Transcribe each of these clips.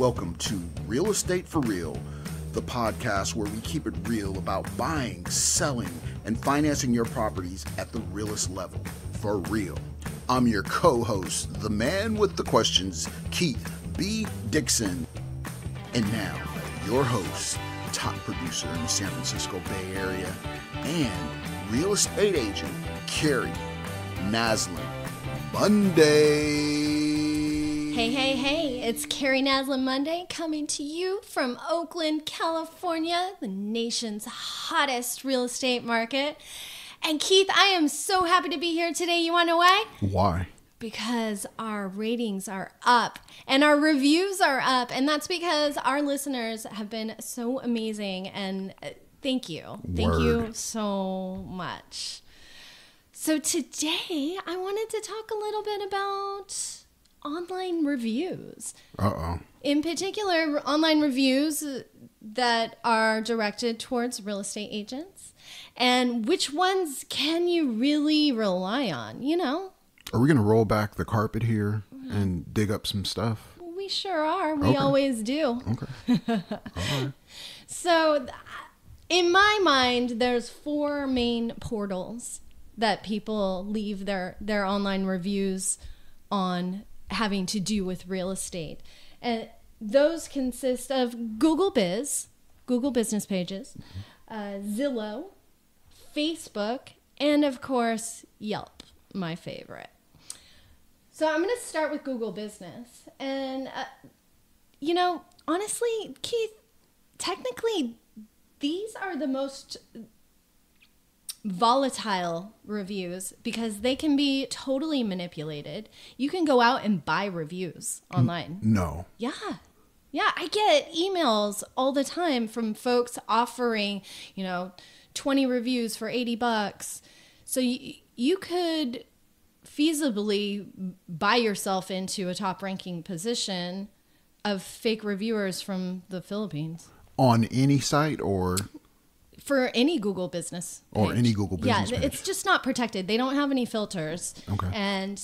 Welcome to Real Estate for Real, the podcast where we keep it real about buying, selling, and financing your properties at the realest level, for real. I'm your co-host, the man with the questions, Keith B. Dixon. And now, your host, top producer in the San Francisco Bay Area, and real estate agent, Kerri Naslin Monday. Hey, it's Kerri Naslin Monday coming to you from Oakland, California, the nation's hottest real estate market. And Keith, I am so happy to be here today. You want to know why? Why? Because our ratings are up and our reviews are up. And that's because our listeners have been so amazing. And thank you. Thank you so much. So today I wanted to talk a little bit about online reviews. In particular, online reviews that are directed towards real estate agents, and which ones can you really rely on, you know? Are we going to roll back the carpet here and dig up some stuff? We sure are. We always do. Okay. All right. So in my mind, there's 4 main portals that people leave their online reviews on, having to do with real estate. And those consist of Google Business pages, Zillow, Facebook, and of course, Yelp, my favorite. So I'm going to start with Google Business. And, honestly, Keith, technically, these are the most volatile reviews because they can be totally manipulated. You can go out and buy reviews online. No. Yeah, I get emails all the time from folks offering, 20 reviews for $80. So you could feasibly buy yourself into a top ranking position of fake reviewers from the Philippines. On any site or... For any Google Business page. Or any Google Business page. Yeah, it's just not protected. They don't have any filters. Okay. And,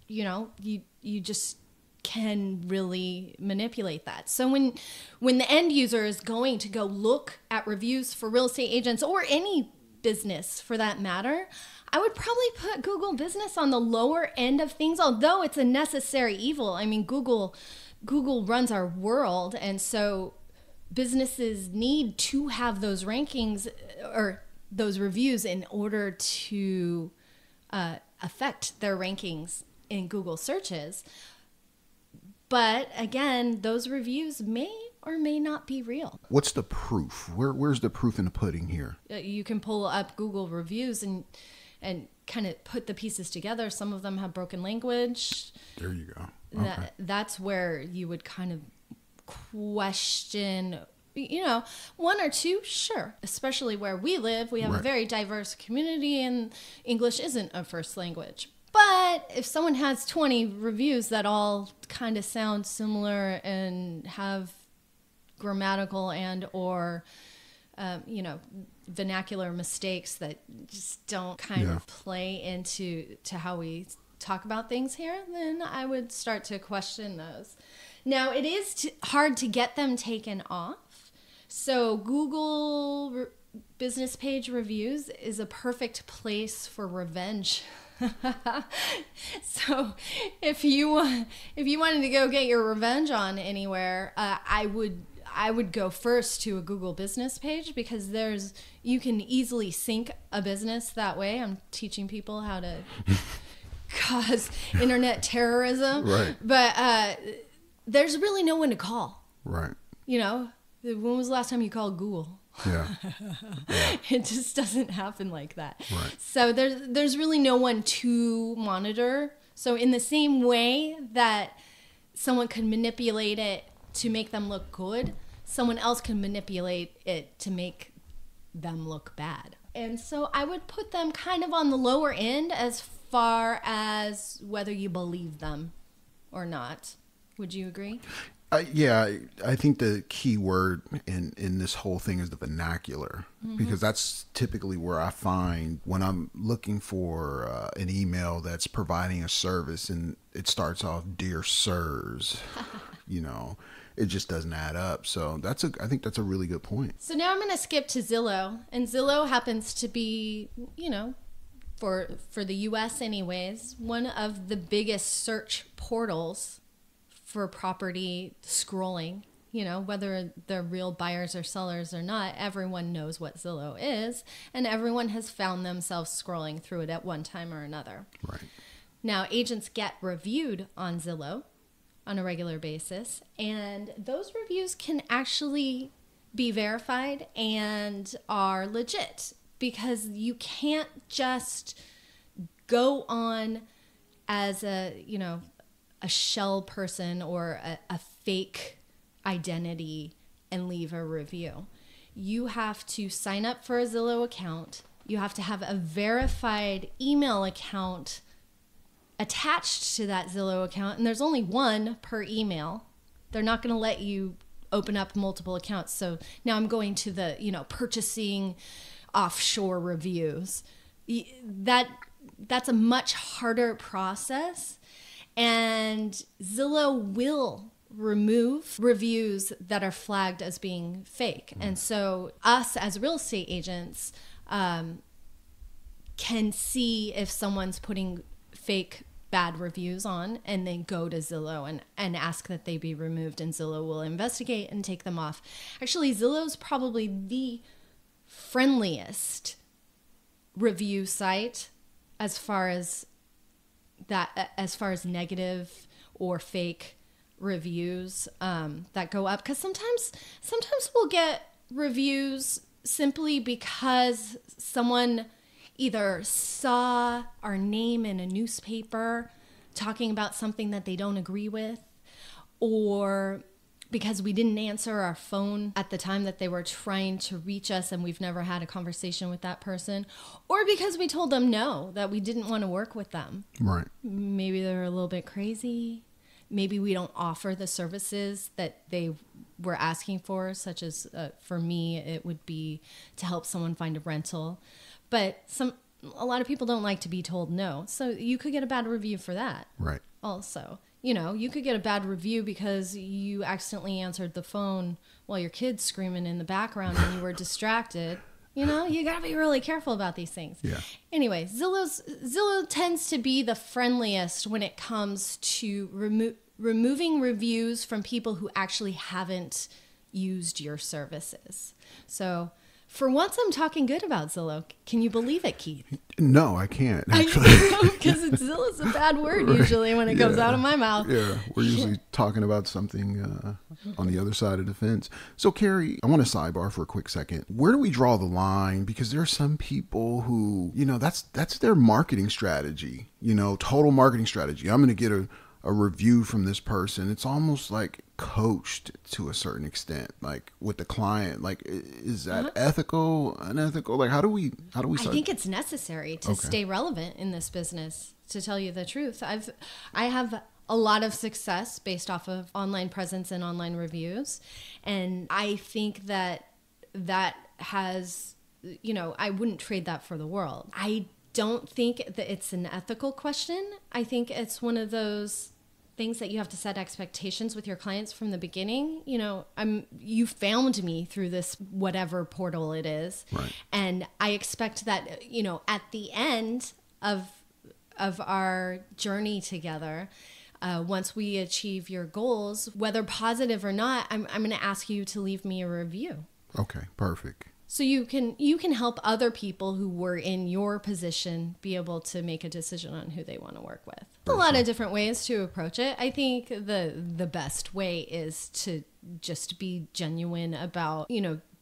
you just can really manipulate that. So when the end user is going to go look at reviews for real estate agents or any business for that matter, I would probably put Google Business on the lower end of things, although it's a necessary evil. I mean, Google runs our world, and so businesses need to have those rankings or those reviews in order to affect their rankings in Google searches. But again, those reviews may or may not be real. What's the proof? Where's the proof in the pudding here? You can pull up Google reviews and kind of put the pieces together. Some of them have broken language. There you go. Okay. That's where you would kind of question, 1 or 2, sure. Especially where we live, we have a very diverse community and English isn't a first language. But if someone has 20 reviews that all kind of sound similar and have grammatical and or vernacular mistakes that just don't kind of play into how we talk about things here, then I would start to question those. Now, it is hard to get them taken off. So Google Business page reviews is a perfect place for revenge. So if you wanted to go get your revenge on anywhere, I would go first to a Google Business page because you can easily sync a business that way. I'm teaching people how to cause internet terrorism. Right. But there's really no one to call. Right. When was the last time you called Google? Yeah. It just doesn't happen like that. Right. So there's really no one to monitor. So in the same way that someone could manipulate it to make them look good, someone else can manipulate it to make them look bad. And so I would put them kind of on the lower end as far as whether you believe them or not. Would you agree? Yeah, I think the key word in this whole thing is the vernacular, because that's typically where I find when I'm looking for an email that's providing a service and it starts off, "Dear Sirs," it just doesn't add up. So I think that's a really good point. So now I'm going to skip to Zillow, and Zillow happens to be, for the US anyways, one of the biggest search portals for property scrolling. Whether they're real buyers or sellers or not, everyone knows what Zillow is, and everyone has found themselves scrolling through it at one time or another. Right. Now, agents get reviewed on Zillow on a regular basis, and those reviews can actually be verified and are legit, because you can't just go on as a shell person or a fake identity and leave a review. You have to sign up for a Zillow account. You have to have a verified email account attached to that Zillow account, and there's only one per email. They're not going to let you open up multiple accounts. So now I'm going to the, purchasing offshore reviews. That's a much harder process, and Zillow will remove reviews that are flagged as being fake. And so us as real estate agents can see if someone's putting fake bad reviews on, and then go to Zillow and ask that they be removed, and Zillow will investigate and take them off. Actually, Zillow's probably the friendliest review site as far as negative or fake reviews that go up, because sometimes we'll get reviews simply because someone either saw our name in a newspaper talking about something that they don't agree with, or because we didn't answer our phone at the time that they were trying to reach us and we've never had a conversation with that person, or because we told them no, that we didn't want to work with them. Right. Maybe they're a little bit crazy. Maybe we don't offer the services that they were asking for, such as, for me, it would be to help someone find a rental. But a lot of people don't like to be told no. So you could get a bad review for that. Right. Also, you could get a bad review because you accidentally answered the phone while your kid's screaming in the background and you were distracted. You got to be really careful about these things. Yeah. Anyway, Zillow tends to be the friendliest when it comes to removing reviews from people who actually haven't used your services. So for once, I'm talking good about Zillow. Can you believe it, Keith? No, I can't, actually. Because Zillow's a bad word usually when it comes out of my mouth. Yeah, we're usually talking about something on the other side of the fence. So, Kerri, I want to sidebar for a quick second. Where do we draw the line? Because there are some people who, that's their marketing strategy, total marketing strategy. I'm going to get a review from this person. It's almost like coached to a certain extent, like with the client. Like, is that ethical, unethical? Like, how do we start? I think it's necessary to stay relevant in this business, to tell you the truth. I have a lot of success based off of online presence and online reviews, and I think that has, I wouldn't trade that for the world. I don't think that it's an ethical question. I think it's one of those things that you have to set expectations with your clients from the beginning. You found me through this whatever portal it is. Right. And I expect that, at the end of our journey together, once we achieve your goals, whether positive or not, I'm going to ask you to leave me a review. Okay, perfect. So you can help other people who were in your position be able to make a decision on who they want to work with. A lot of different ways to approach it. I think the best way is to just be genuine about,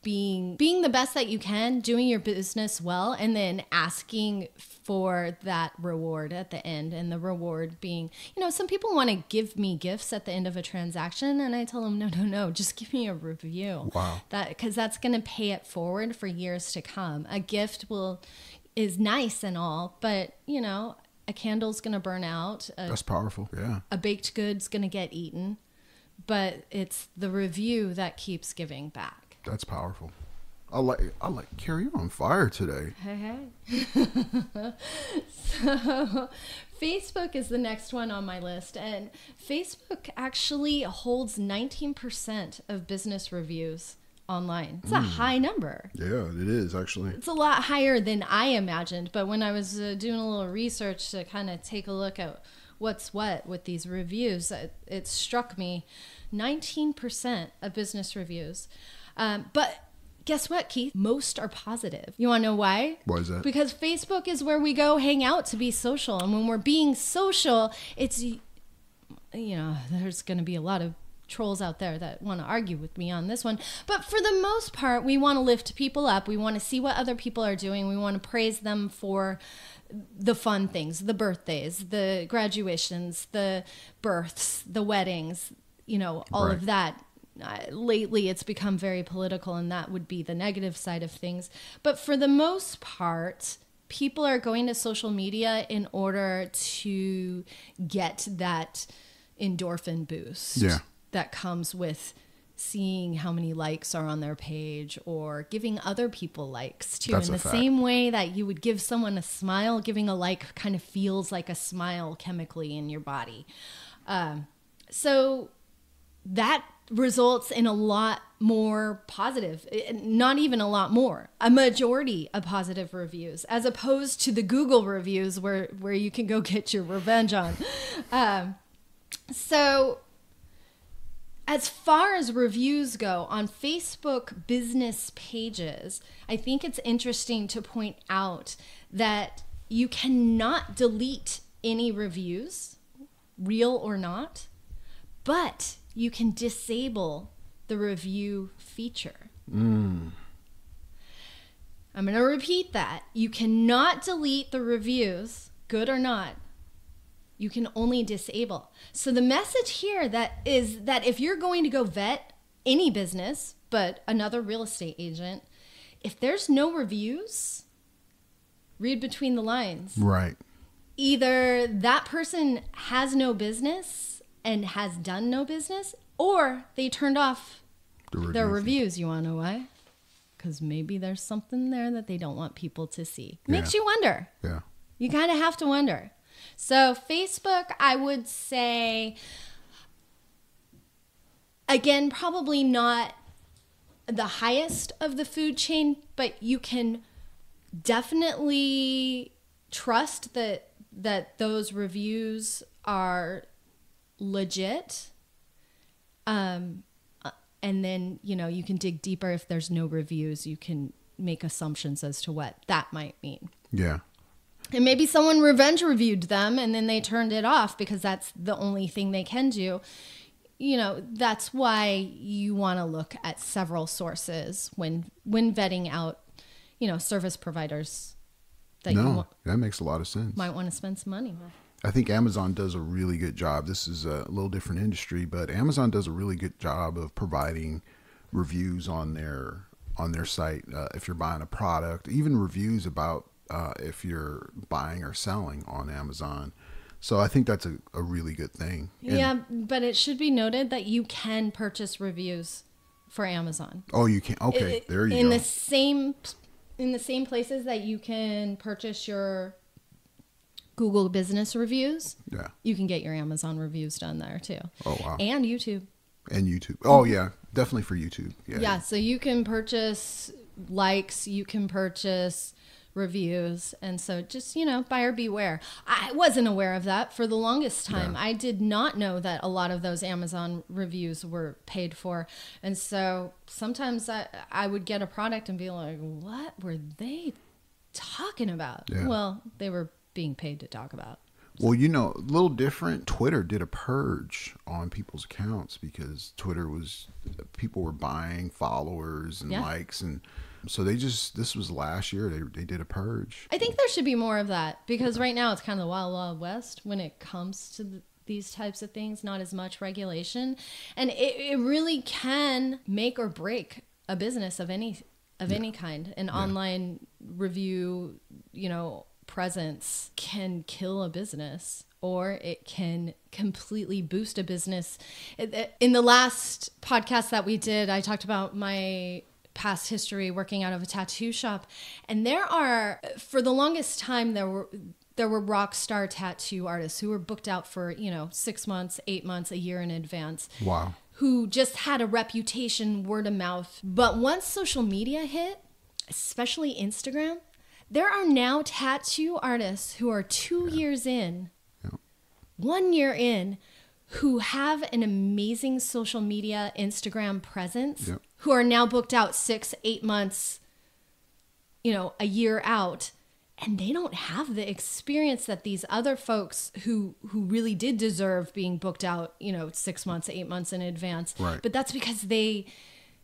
being the best that you can, doing your business well, and then asking for that reward at the end. And the reward being, some people want to give me gifts at the end of a transaction, and I tell them, no, just give me a review. Wow. Because that's going to pay it forward for years to come. A gift is nice and all, but a candle's going to burn out. That's powerful. Yeah. A baked good's going to get eaten, but it's the review that keeps giving back. That's powerful. I like Kerri, you're on fire today. Hey. So Facebook is the next one on my list, and Facebook actually holds 19% of business reviews online. It's a high number. Yeah, it is actually. It's a lot higher than I imagined, but when I was doing a little research to kind of take a look at what's what with these reviews, it struck me 19% of business reviews. But guess what, Keith? Most are positive. You want to know why? Why is that? Because Facebook is where we go hang out to be social. And when we're being social, it's, there's going to be a lot of trolls out there that want to argue with me on this one. But for the most part, we want to lift people up. We want to see what other people are doing. We want to praise them for the fun things, the birthdays, the graduations, the births, the weddings, all of that. Lately, it's become very political, and that would be the negative side of things. But for the most part, people are going to social media in order to get that endorphin boost that comes with seeing how many likes are on their page or giving other people likes too. That's in the same way that you would give someone a smile, giving a like kind of feels like a smile chemically in your body. So that results in a lot more positive, not even a lot more, a majority of positive reviews, as opposed to the Google reviews where you can go get your revenge on. So as far as reviews go on Facebook business pages, I think it's interesting to point out that you cannot delete any reviews, real or not, but you can disable the review feature. I'm going to repeat that. You cannot delete the reviews, good or not. You can only disable. So the message here is that if you're going to go vet any business, but another real estate agent, if there's no reviews, read between the lines. Right. Either that person has no business and has done no business, or they turned off their reviews. You want to know why? Because maybe there's something there that they don't want people to see. Makes you wonder. Yeah. You kind of have to wonder. So Facebook, I would say, again, probably not the highest of the food chain, but you can definitely trust that those reviews are legit. And then, you can dig deeper. If there's no reviews, you can make assumptions as to what that might mean. Yeah. And maybe someone revenge reviewed them and then they turned it off because that's the only thing they can do. That's why you want to look at several sources when vetting out, service providers that that makes a lot of sense. Might want to spend some money with. I think Amazon does a really good job. This is a little different industry, but Amazon does a really good job of providing reviews on their site. If you're buying a product, even reviews about if you're buying or selling on Amazon. So I think that's a really good thing. Yeah, but it should be noted that you can purchase reviews for Amazon. Oh, you can. Okay, there you go. In the same places that you can purchase your Google business reviews, you can get your Amazon reviews done there too. Oh, wow. And YouTube. Oh, yeah. Definitely for YouTube. Yeah. So you can purchase likes, you can purchase reviews. And so just, buyer beware. I wasn't aware of that for the longest time. I did not know that a lot of those Amazon reviews were paid for. And so sometimes I would get a product and be like, what were they talking about? Yeah. Well, they were being paid to talk about. Well, a little different. Twitter did a purge on people's accounts because people were buying followers and likes. And so this was last year, they did a purge. I think there should be more of that because right now it's kind of the wild, wild west when it comes to these types of things, not as much regulation. And it really can make or break a business of any kind. An online review, presence can kill a business or it can completely boost a business. In the last podcast that we did, I talked about my past history working out of a tattoo shop. And there are, for the longest time, there were rock star tattoo artists who were booked out for, 6 months, 8 months, a year in advance. Wow. Who just had a reputation, word of mouth. But once social media hit, especially Instagram, there are now tattoo artists who are 2 years in, 1 year in, who have an amazing social media Instagram presence, who are now booked out 6, 8 months, a year out. And they don't have the experience that these other folks who really did deserve being booked out, 6 months, 8 months in advance. Right. But that's because they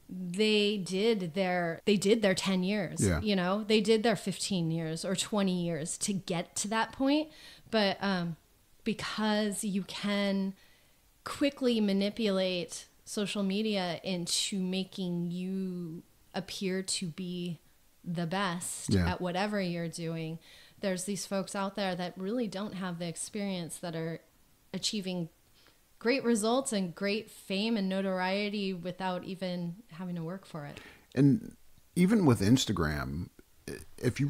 did their 10 years, they did their 15 years or 20 years to get to that point. But because you can quickly manipulate social media into making you appear to be the best at whatever you're doing, there's these folks out there that really don't have the experience that are achieving great results and great fame and notoriety without even having to work for it. And even with Instagram, if you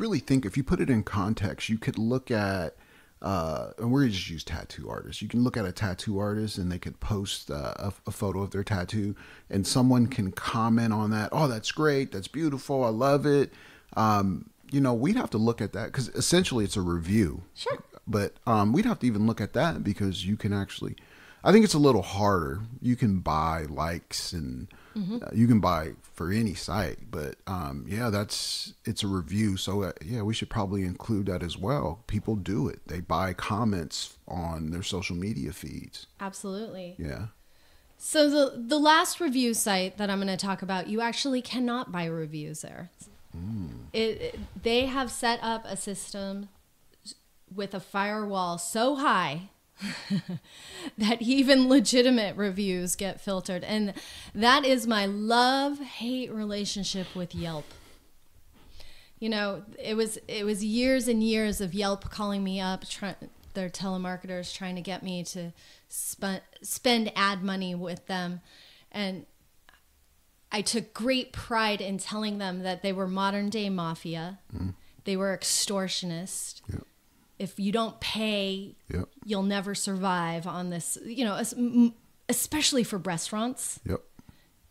put it in context, you could look at, and we're just use tattoo artists. You can look at a tattoo artist and they could post a photo of their tattoo and someone can comment on that. Oh, that's great. That's beautiful. I love it. We'd have to look at that because essentially it's a review. Sure. But we'd have to even look at that because you can actually, I think it's a little harder. You can buy likes and you can buy for any site, but it's a review. So we should probably include that as well. People do it. They buy comments on their social media feeds. Absolutely. Yeah. So the last review site that I'm going to talk about, you actually cannot buy reviews there. They have set up a system with a firewall so high that even legitimate reviews get filtered. And that is my love-hate relationship with Yelp. It was years and years of Yelp calling me up, their telemarketers trying to get me to spend ad money with them. And I took great pride in telling them that they were modern day mafia. They were extortionists. Yep. If you don't pay, you'll never survive on this, especially for restaurants. Yep.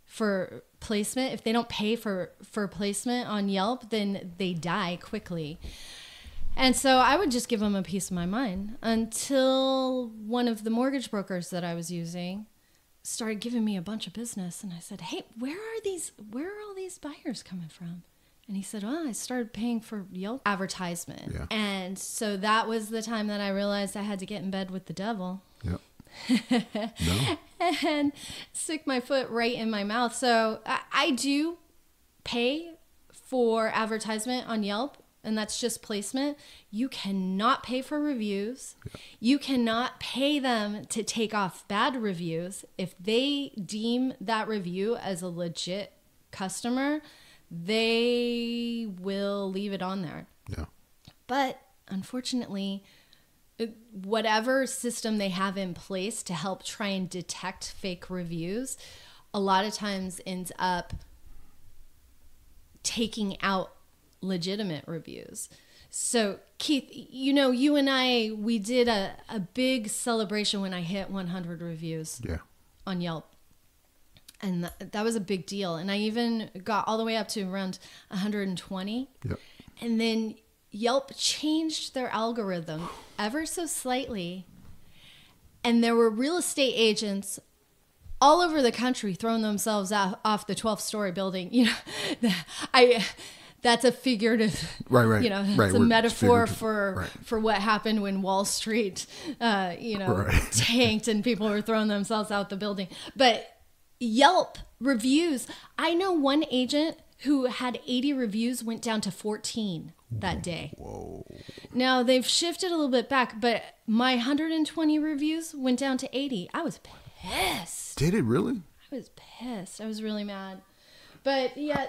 For placement. If they don't pay for placement on Yelp, then they die quickly. And so I would just give them a piece of my mind until one of the mortgage brokers that I was using started giving me a bunch of business. And I said, hey, where are all these buyers coming from? And he said, I started paying for Yelp advertisement. Yeah. And so that was the time that I realized I had to get in bed with the devil. Yep. No. And stick my foot right in my mouth. So I do pay for advertisement on Yelp, and that's just placement. You cannot pay for reviews. Yep. You cannot pay them to take off bad reviews. If they deem that review as a legit customer, they will leave it on there. Yeah. But unfortunately, whatever system they have in place to help try and detect fake reviews, a lot of times ends up taking out legitimate reviews. So Keith, you and I, we did a big celebration when I hit 100 reviews on Yelp. And that was a big deal. And I even got all the way up to around 120. Yep. And then Yelp changed their algorithm ever so slightly. And there were real estate agents all over the country throwing themselves off the 12th story building. That's a figurative, right. It's a metaphor for what happened when Wall Street, tanked and people were throwing themselves out the building. But Yelp reviews, I know one agent who had 80 reviews went down to 14 that day. Whoa. Now they've shifted a little bit back, but my 120 reviews went down to 80. I was pissed. Did it really? I was pissed. I was really mad. But yeah,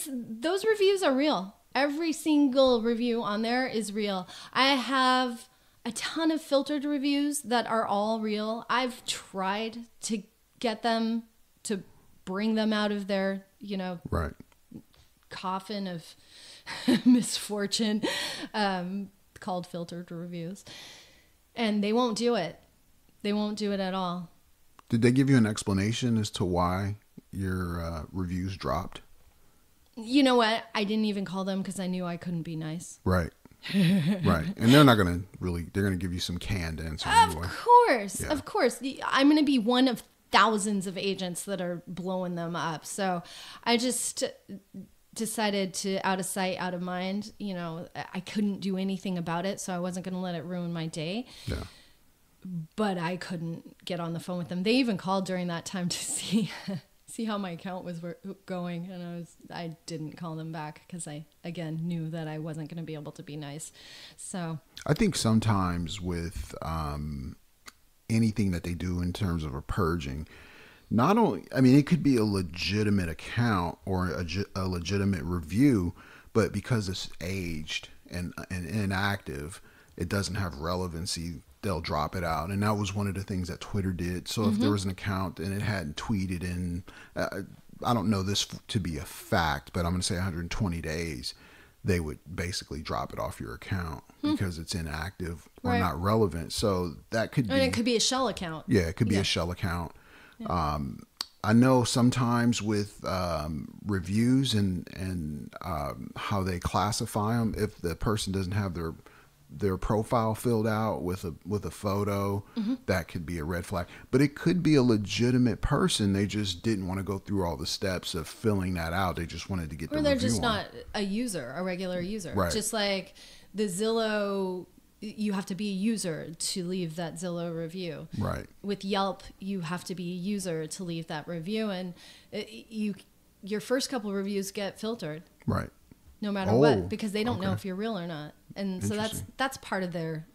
those reviews are real. Every single review on there is real. I have a ton of filtered reviews that are all real. I've tried to get them to bring them out of their, coffin of misfortune called filtered reviews. And they won't do it. They won't do it at all. Did they give you an explanation as to why your reviews dropped? You know what? I didn't even call them because I knew I couldn't be nice. Right. Right. And they're not going to really, they're going to give you some canned answer anyway. Of course. I'm going to be one of thousands of agents that are blowing them up. So I just decided to, out of sight, out of mind, you know, I couldn't do anything about it. So I wasn't going to let it ruin my day. Yeah. But I couldn't get on the phone with them. They even called during that time to see how my account was going, and I didn't call them back because I again knew that I wasn't going to be able to be nice. So I think sometimes with anything that they do in terms of a purging, not only, I mean, it could be a legitimate account or a legitimate review, but because it's aged and inactive, it doesn't have relevancy. They'll drop it out. And that was one of the things that Twitter did. So if there was an account and it hadn't tweeted in, I don't know this to be a fact, but I'm going to say 120 days, they would basically drop it off your account because it's inactive or not relevant. So that could be. And it could be a shell account. Yeah, it could be a shell account. Yeah. I know sometimes with reviews and how they classify them, if the person doesn't have their profile filled out with a photo, that could be a red flag. But it could be a legitimate person. They just didn't want to go through all the steps of filling that out. They just wanted to get the review. Or they're just not a user, a regular user. Right. Just like the Zillow, you have to be a user to leave that Zillow review. Right. With Yelp, you have to be a user to leave that review. And your first couple of reviews get filtered. Right. No matter what, because they don't know if you're real or not. And so that's part of their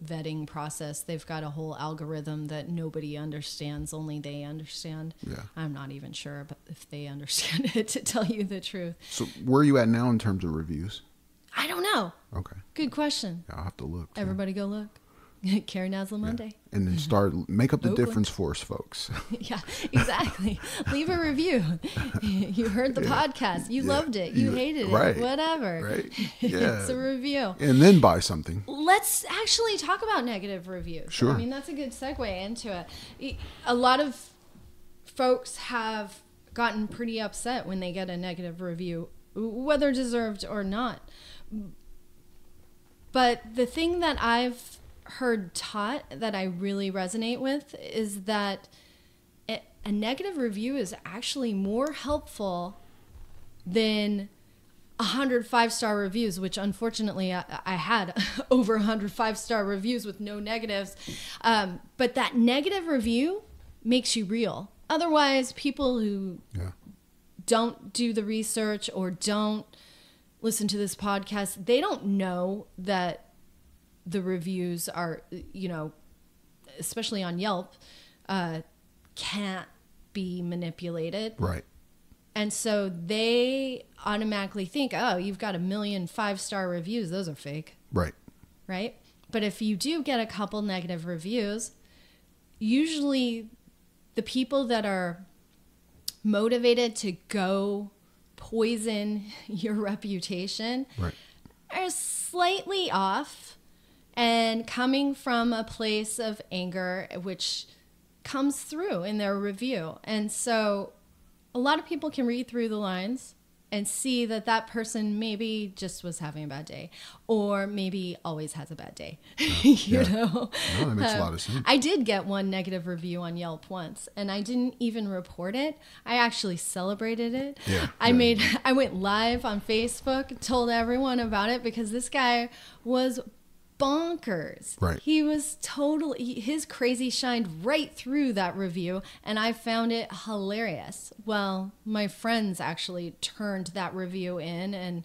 vetting process. They've got a whole algorithm that nobody understands, only they understand. Yeah. I'm not even sure if they understand it, to tell you the truth. So where are you at now in terms of reviews? I don't know. Okay. Good question. Yeah, I'll have to look. Too. Everybody go look. Kerri Nasla Monday. And then make up the difference for us, folks. Yeah, exactly. Leave a review. You heard the podcast. You loved it. You hated it. Whatever. Right. Yeah. It's a review. And then buy something. Let's actually talk about negative reviews. Sure. I mean, that's a good segue into it. A lot of folks have gotten pretty upset when they get a negative review, whether deserved or not. But the thing that I've heard taught that I really resonate with is that a negative review is actually more helpful than 100 5-star reviews, which unfortunately I had over 100 5-star reviews with no negatives. But that negative review makes you real. Otherwise, people who don't do the research or don't listen to this podcast, they don't know that the reviews are, you know, especially on Yelp, can't be manipulated. Right. And so they automatically think, oh, you've got 1 million 5-star reviews. Those are fake. Right. Right. But if you do get a couple negative reviews, usually the people that are motivated to go poison your reputation are slightly off and coming from a place of anger, which comes through in their review. And so a lot of people can read through the lines and see that that person maybe just was having a bad day, or maybe always has a bad day. You know? No, that makes a lot of sense. I did get one negative review on Yelp once, and I didn't even report it. I actually celebrated it. Yeah. I went live on Facebook, told everyone about it, because this guy was bonkers. Right. He was his crazy shined right through that review, and I found it hilarious. Well, my friends actually turned that review in, and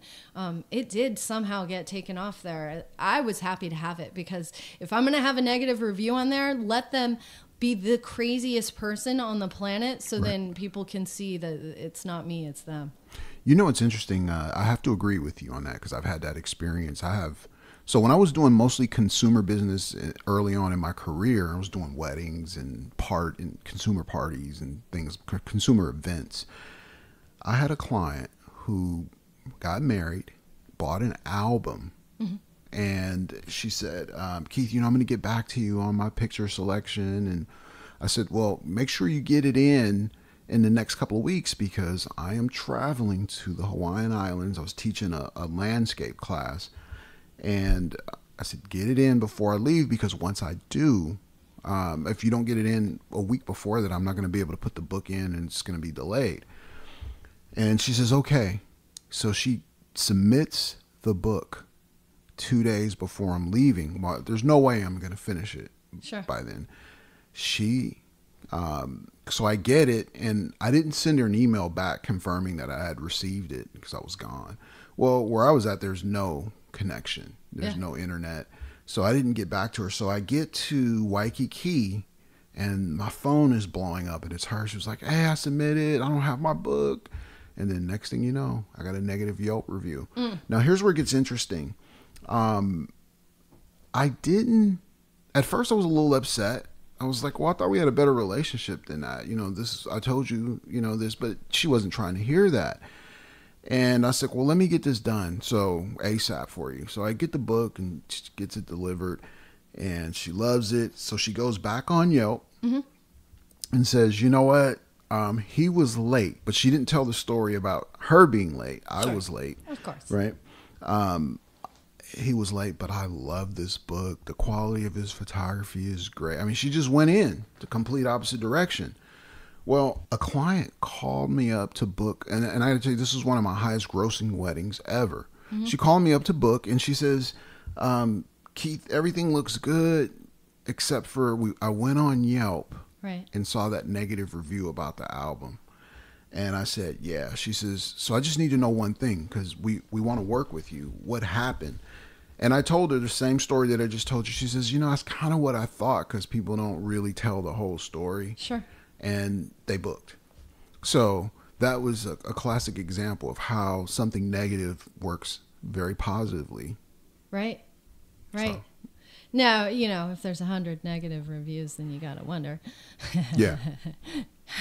it did somehow get taken off there. I was happy to have it, because if I'm going to have a negative review on there, let them be the craziest person on the planet, so then people can see that it's not me, it's them. You know, it's interesting. I have to agree with you on that, because I've had that experience. So when I was doing mostly consumer business early on in my career, I was doing weddings and consumer parties and things, consumer events. I had a client who got married, bought an album, and she said, Keith, I'm going to get back to you on my picture selection. And I said, well, make sure you get it in the next couple of weeks because I am traveling to the Hawaiian Islands. I was teaching a landscape class. And I said, get it in before I leave because once I do, if you don't get it in a week before that, I'm not going to be able to put the book in and it's going to be delayed. And she says, okay. So she submits the book 2 days before I'm leaving. Well, there's no way I'm going to finish it by then. So I get it, and I didn't send her an email back confirming that I had received it because I was gone. Well, where I was at, there's no connection. There's no internet. So I didn't get back to her. So I get to Waikiki, and my phone is blowing up, and it's her. She was like, hey, I submitted. I don't have my book. And then next thing you know, I got a negative Yelp review. Now, here's where it gets interesting. At first I was a little upset. I was like, well, I thought we had a better relationship than that. I told you, this, but she wasn't trying to hear that. And I said, well, let me get this done. So ASAP for you. So I get the book and she gets it delivered and she loves it. So she goes back on Yelp and says, you know what? He was late, but she didn't tell the story about her being late. I was late. Of course. Right. He was late, but I love this book. The quality of his photography is great. I mean, she just went in the complete opposite direction. Well, a client called me up to book, and I got to tell you, this is one of my highest grossing weddings ever. She called me up to book, and she says, Keith, everything looks good, except for I went on Yelp and saw that negative review about the album. And I said, yeah. She says, so I just need to know one thing because we want to work with you. What happened? And I told her the same story that I just told you. She says, that's kind of what I thought because people don't really tell the whole story. Sure. And they booked. So that was a classic example of how something negative works very positively. Right. So. Now, if there's 100 negative reviews, then you got to wonder. Yeah.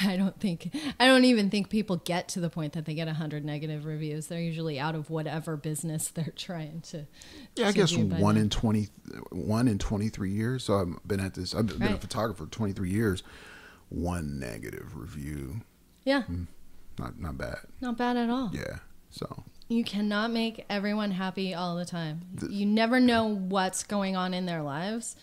I don't even think people get to the point that they get 100 negative reviews. They're usually out of whatever business they're trying to. Yeah, I guess one in 23 years. So I've been at this. I've been a photographer for 23 years. One negative review. Yeah. Not bad. Not bad at all. Yeah. So. You cannot make everyone happy all the time. You never know what's going on in their lives.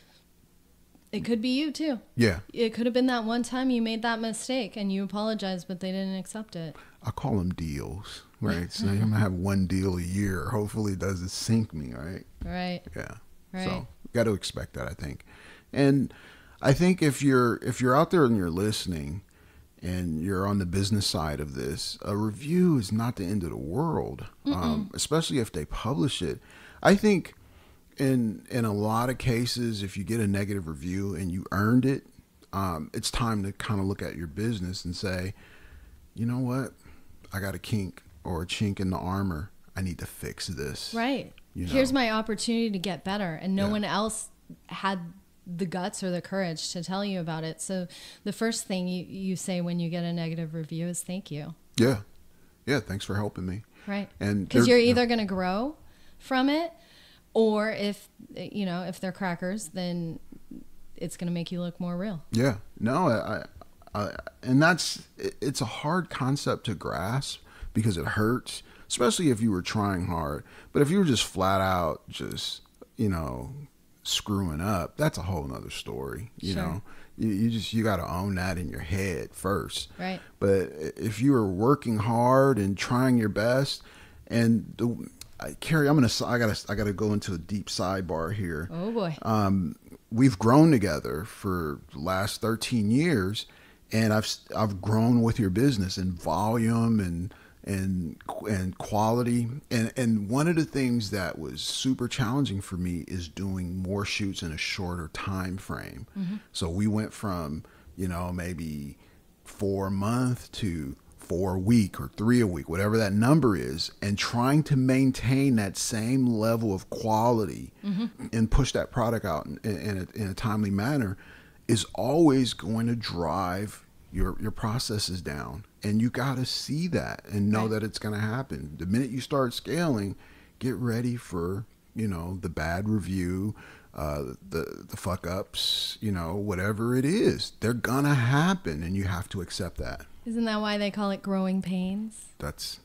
It could be you too. Yeah. It could have been that one time you made that mistake and you apologized, but they didn't accept it. I call them deals, right? So I'm going to have one deal a year. Hopefully it doesn't sink me, right? Right. Yeah. Right. So got to expect that, I think. And I think if you're out there and you're listening and you're on the business side of this, a review is not the end of the world, especially if they publish it. I think in a lot of cases, if you get a negative review and you earned it, it's time to kind of look at your business and say, you know what? I got a kink or a chink in the armor. I need to fix this. Right. Here's my opportunity to get better. And no one else had the guts or the courage to tell you about it. So the first thing you say when you get a negative review is thank you. Yeah. Yeah. Thanks for helping me. Right. And because you're either going to grow from it, or if they're crackers, then it's going to make you look more real. Yeah. No, and it's a hard concept to grasp because it hurts, especially if you were trying hard. But if you were just flat out screwing up, that's a whole nother story. You know, you got to own that in your head first. Right. But if you are working hard and trying your best, and Kerri, I gotta go into a deep sidebar here. Oh boy. We've grown together for the last 13 years, and I've grown with your business in volume and quality. And one of the things that was super challenging for me is doing more shoots in a shorter time frame. So we went from, maybe 4 a month to 4 a week or 3 a week, whatever that number is, and trying to maintain that same level of quality and push that product out in a timely manner is always going to drive your process is down, and you got to see that and know that it's going to happen. The minute you start scaling, get ready for, the bad review, the fuck ups, whatever it is, they're going to happen, and you have to accept that. Isn't that why they call it growing pains? That's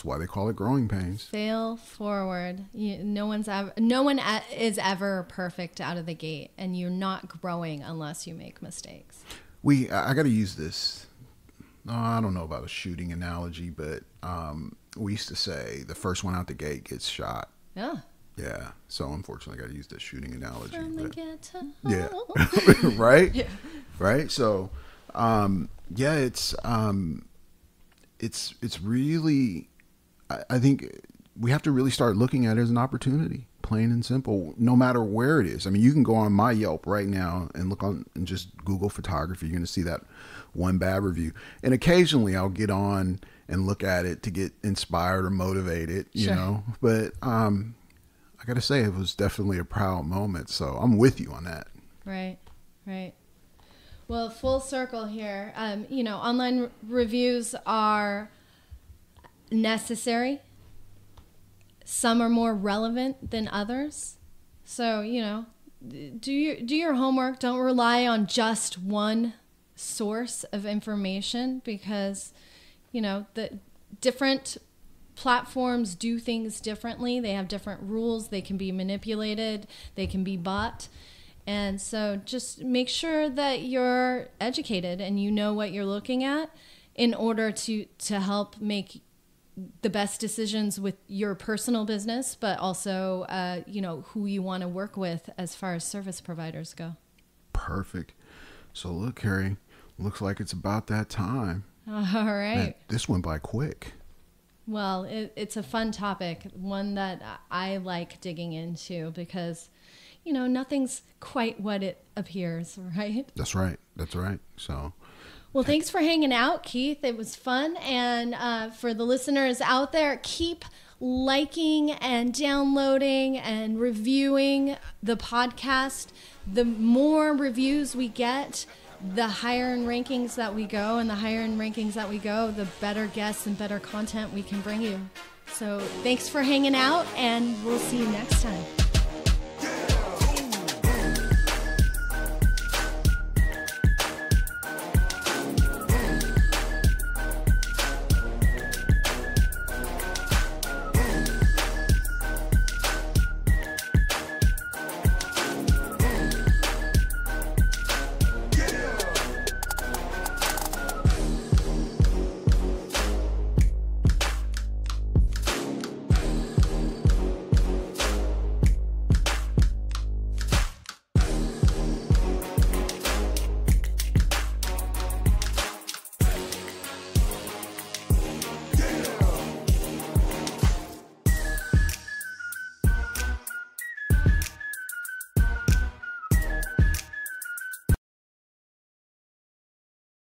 why they call it growing pains. Fail forward. No one is ever perfect out of the gate, and you're not growing unless you make mistakes. I got to use this. I don't know about a shooting analogy, but we used to say the first one out the gate gets shot. Yeah. Yeah. So unfortunately, I got to use that shooting analogy. From the ghetto. Yeah. Right. Yeah. Right. So, it's really, I think we have to really start looking at it as an opportunity, plain and simple, no matter where it is. I mean, you can go on my Yelp right now and look on and just Google photography. You're going to see that one bad review. And occasionally I'll get on and look at it to get inspired or motivated, you know, but, I got to say it was definitely a proud moment. So I'm with you on that. Right. Right. Well, full circle here. Online reviews are necessary. Some are more relevant than others. So, do your homework. Don't rely on just one source of information, because, the different platforms do things differently. They have different rules. They can be manipulated. They can be bought. And so just make sure that you're educated and you know what you're looking at in order to help make the best decisions with your personal business, but also, who you want to work with as far as service providers go. Perfect. So look, Kerri, looks like it's about that time. All right. Man, this went by quick. Well, it's a fun topic, one that I like digging into because, nothing's quite what it appears, right? That's right. So, well, thanks for hanging out, Keith. It was fun. And for the listeners out there, keep liking and downloading and reviewing the podcast. The more reviews we get, the higher in rankings that we go, and the higher in rankings that we go, the better guests and better content we can bring you. So thanks for hanging out, and we'll see you next time.